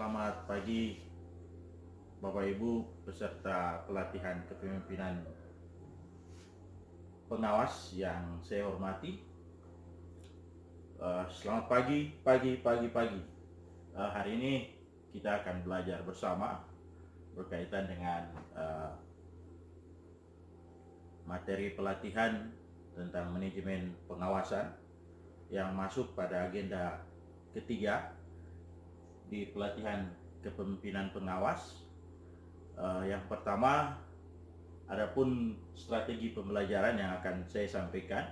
Selamat pagi Bapak Ibu peserta pelatihan kepemimpinan pengawas yang saya hormati. Selamat pagi. Hari ini kita akan belajar bersama berkaitan dengan materi pelatihan tentang manajemen pengawasan yang masuk pada agenda ketiga di pelatihan kepemimpinan pengawas. Yang pertama, adapun strategi pembelajaran yang akan saya sampaikan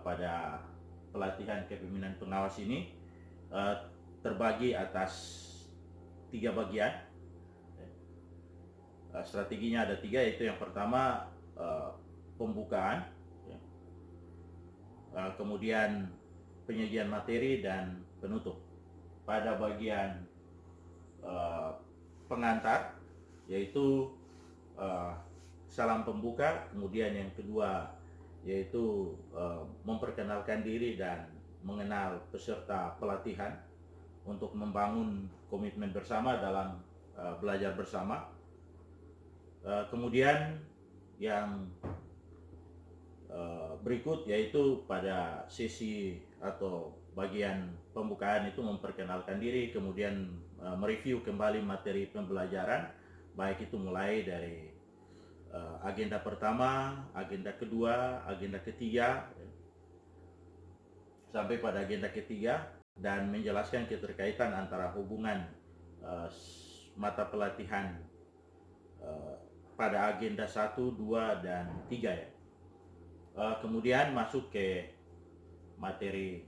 pada pelatihan kepemimpinan pengawas ini terbagi atas 3 bagian. Strateginya ada 3, yaitu yang pertama pembukaan, kemudian penyajian materi, dan penutup. Pada bagian pengantar, yaitu salam pembuka, kemudian yang kedua yaitu memperkenalkan diri dan mengenal peserta pelatihan untuk membangun komitmen bersama dalam belajar bersama. Kemudian yang berikut yaitu pada sesi atau bagian pembukaan itu memperkenalkan diri, kemudian mereview kembali materi pembelajaran, baik itu mulai dari agenda pertama, agenda kedua, agenda ketiga, sampai pada agenda ketiga, dan menjelaskan keterkaitan antara hubungan mata pelatihan pada agenda 1, 2, dan 3 ya. Kemudian masuk ke materi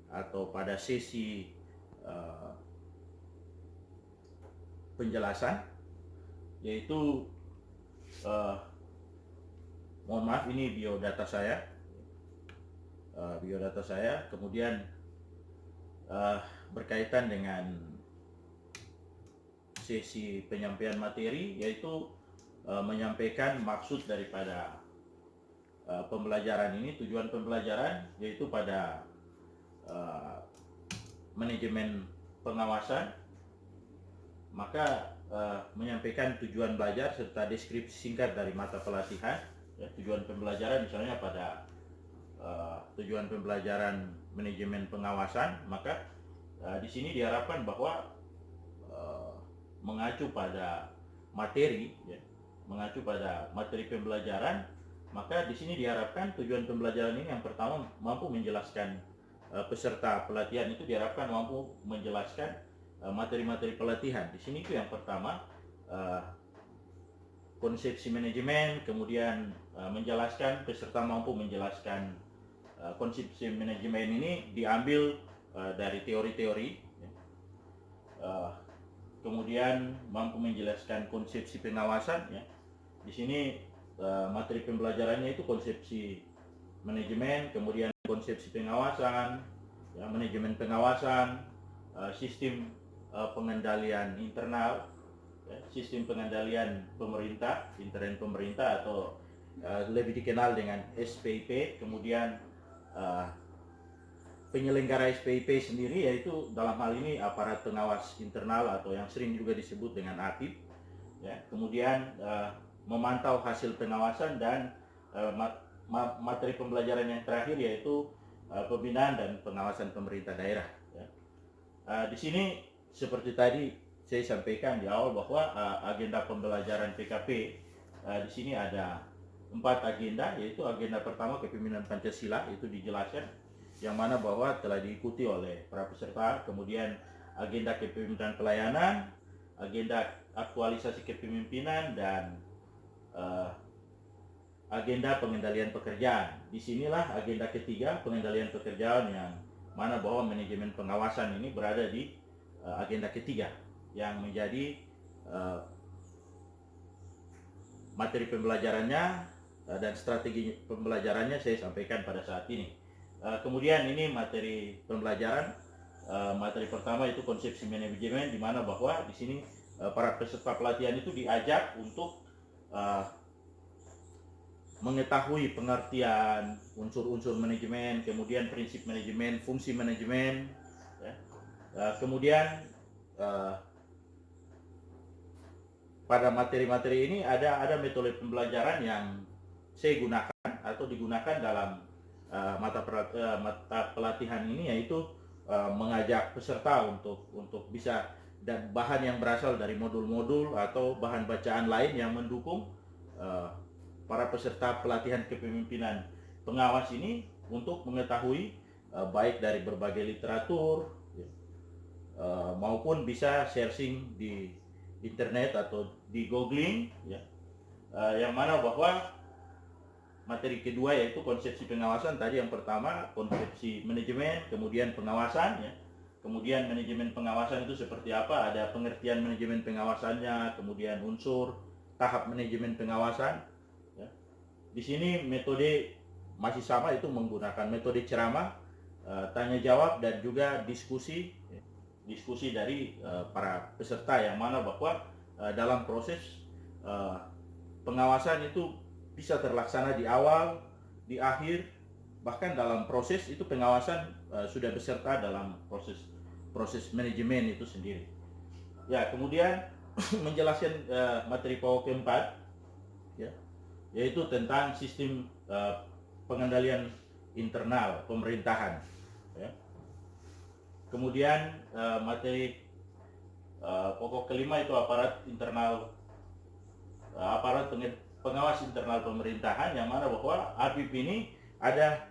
atau pada sesi penjelasan, yaitu mohon maaf, ini biodata saya, kemudian berkaitan dengan sesi penyampaian materi, yaitu menyampaikan maksud daripada pembelajaran ini, tujuan pembelajaran, yaitu pada manajemen pengawasan. Maka menyampaikan tujuan belajar serta deskripsi singkat dari mata pelatihan, ya, tujuan pembelajaran misalnya pada tujuan pembelajaran manajemen pengawasan. Maka di sini diharapkan bahwa mengacu pada materi, ya, mengacu pada materi pembelajaran, maka di sini diharapkan tujuan pembelajaran ini yang pertama mampu menjelaskan peserta pelatihan itu diharapkan mampu menjelaskan materi-materi pelatihan. Di sini itu yang pertama konsepsi manajemen, kemudian menjelaskan, peserta mampu menjelaskan konsepsi manajemen ini diambil dari teori-teori, ya. Kemudian mampu menjelaskan konsepsi pengawasan, ya. Di sini materi pembelajarannya itu konsepsi manajemen, kemudian konsepsi pengawasan, ya, manajemen pengawasan, sistem pengendalian internal, ya, sistem pengendalian pemerintah, intern pemerintah, atau lebih dikenal dengan SPIP, kemudian penyelenggara SPIP sendiri, yaitu dalam hal ini aparat pengawas internal atau yang sering juga disebut dengan APIP, ya. Kemudian memantau hasil pengawasan, dan materi pembelajaran yang terakhir yaitu pembinaan dan pengawasan pemerintah daerah, ya. Di sini seperti tadi saya sampaikan di awal bahwa agenda pembelajaran PKP di sini ada 4 agenda, yaitu agenda pertama kepemimpinan Pancasila, itu dijelaskan yang mana bahwa telah diikuti oleh para peserta. Kemudian agenda kepemimpinan pelayanan, agenda aktualisasi kepemimpinan, dan agenda pengendalian pekerjaan. Disinilah agenda ketiga, pengendalian pekerjaan, yang mana bahwa manajemen pengawasan ini berada di agenda ketiga, yang menjadi materi pembelajarannya dan strategi pembelajarannya saya sampaikan pada saat ini. Kemudian ini materi pembelajaran, materi pertama itu konsepsi manajemen, di mana bahwa di sini para peserta pelatihan itu diajak untuk mengetahui pengertian unsur-unsur manajemen, kemudian prinsip manajemen, fungsi manajemen, ya. Kemudian eh, pada materi-materi ini ada metode pembelajaran yang saya gunakan atau digunakan dalam mata pelatihan ini, yaitu mengajak peserta untuk bisa, dan bahan yang berasal dari modul-modul atau bahan bacaan lain yang mendukung uh, para peserta pelatihan kepemimpinan pengawas ini untuk mengetahui baik dari berbagai literatur maupun bisa searching di internet atau di googling, ya, yang mana bahwa materi kedua yaitu konsepsi pengawasan. Tadi yang pertama konsepsi manajemen, kemudian pengawasan, ya. Kemudian manajemen pengawasan itu seperti apa, ada pengertian manajemen pengawasannya, kemudian unsur tahap manajemen pengawasan, ya. Di sini metode masih sama, itu menggunakan metode ceramah, tanya jawab, dan juga diskusi, ya. Diskusi dari para peserta, yang mana bahwa dalam proses pengawasan itu bisa terlaksana di awal, di akhir, bahkan dalam proses itu pengawasan sudah beserta dalam proses manajemen itu sendiri. Ya, kemudian menjelaskan materi pokok keempat, ya, yaitu tentang sistem pengendalian internal pemerintahan, ya. Kemudian materi pokok kelima itu aparat pengawas internal pemerintahan, yang mana bahwa APIP ini ada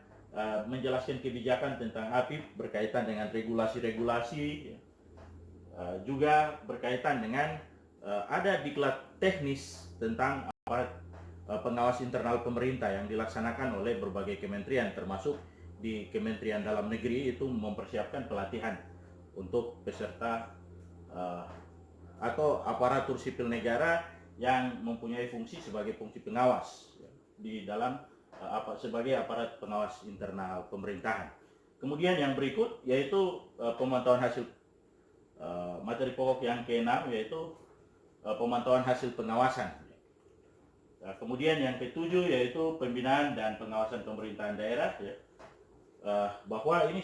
menjelaskan kebijakan tentang APIP berkaitan dengan regulasi-regulasi, juga berkaitan dengan ada diklat teknis tentang aparat pengawas internal pemerintah yang dilaksanakan oleh berbagai kementerian, termasuk di Kementerian Dalam Negeri itu mempersiapkan pelatihan untuk peserta atau aparatur sipil negara yang mempunyai fungsi sebagai fungsi pengawas, ya, di dalam sebagai aparat pengawas internal pemerintahan. Kemudian yang berikut yaitu pemantauan hasil materi pokok yang keenam, yaitu pemantauan hasil pengawasan. Kemudian yang ketujuh yaitu pembinaan dan pengawasan pemerintahan daerah, ya. Bahwa ini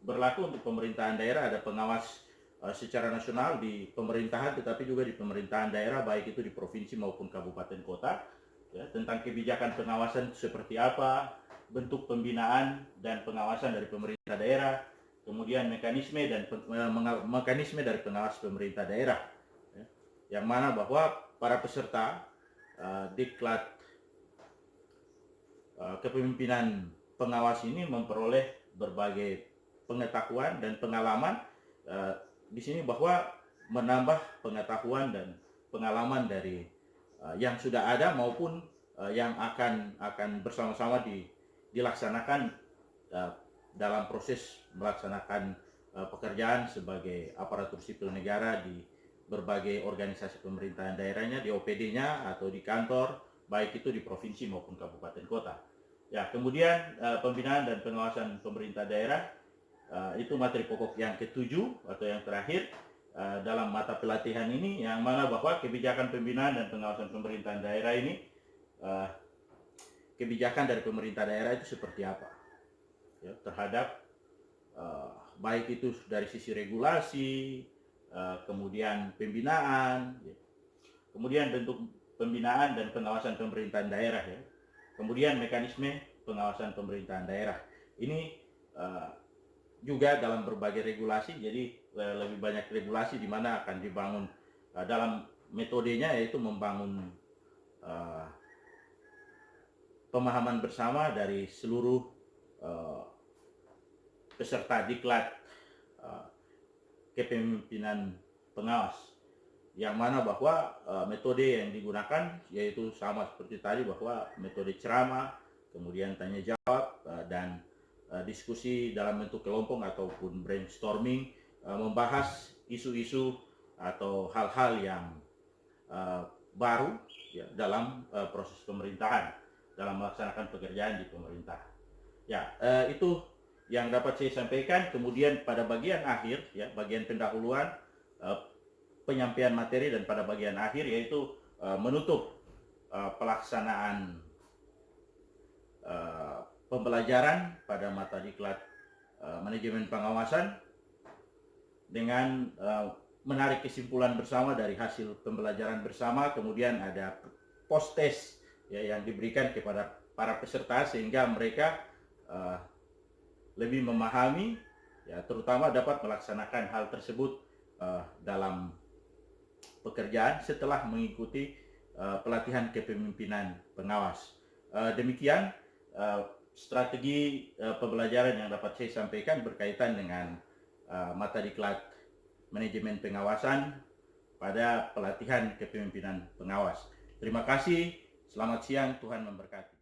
berlaku untuk pemerintahan daerah, ada pengawas secara nasional di pemerintahan, tetapi juga di pemerintahan daerah, baik itu di provinsi maupun kabupaten kota, ya, tentang kebijakan pengawasan seperti apa, bentuk pembinaan dan pengawasan dari pemerintah daerah, kemudian mekanisme dari pengawas pemerintah daerah, ya, yang mana bahwa para peserta diklat kepemimpinan pengawas ini memperoleh berbagai pengetahuan dan pengalaman di sini, bahwa menambah pengetahuan dan pengalaman dari yang sudah ada maupun yang akan bersama-sama dilaksanakan dalam proses melaksanakan pekerjaan sebagai aparatur sipil negara di berbagai organisasi pemerintahan daerahnya, di OPD-nya atau di kantor, baik itu di provinsi maupun kabupaten kota. Ya, kemudian pembinaan dan pengawasan pemerintah daerah, itu materi pokok yang ketujuh atau yang terakhir dalam mata pelatihan ini, yang mana bahwa kebijakan pembinaan dan pengawasan pemerintahan daerah ini, kebijakan dari pemerintah daerah itu seperti apa, ya, terhadap baik itu dari sisi regulasi, kemudian pembinaan, ya. Kemudian bentuk pembinaan dan pengawasan pemerintahan daerah, ya. Kemudian mekanisme pengawasan pemerintahan daerah ini juga dalam berbagai regulasi, jadi lebih banyak regulasi di mana akan dibangun dalam metodenya, yaitu membangun pemahaman bersama dari seluruh peserta diklat kepemimpinan pengawas, yang mana bahwa metode yang digunakan yaitu sama seperti tadi, bahwa metode ceramah, kemudian tanya jawab, dan diskusi dalam bentuk kelompok ataupun brainstorming, membahas isu-isu atau hal-hal yang baru, ya, dalam proses pemerintahan, dalam melaksanakan pekerjaan di pemerintah. Ya, itu yang dapat saya sampaikan. Kemudian pada bagian akhir, ya, bagian pendahuluan, penyampaian materi, dan pada bagian akhir yaitu menutup pelaksanaan pembelajaran pada mata diklat manajemen pengawasan dengan menarik kesimpulan bersama dari hasil pembelajaran bersama, kemudian ada post test ya yang diberikan kepada para peserta sehingga mereka lebih memahami ya, terutama dapat melaksanakan hal tersebut dalam pekerjaan setelah mengikuti pelatihan kepemimpinan pengawas. Demikian strategi pembelajaran yang dapat saya sampaikan berkaitan dengan mata diklat manajemen pengawasan pada pelatihan kepemimpinan pengawas. Terima kasih, selamat siang, Tuhan memberkati.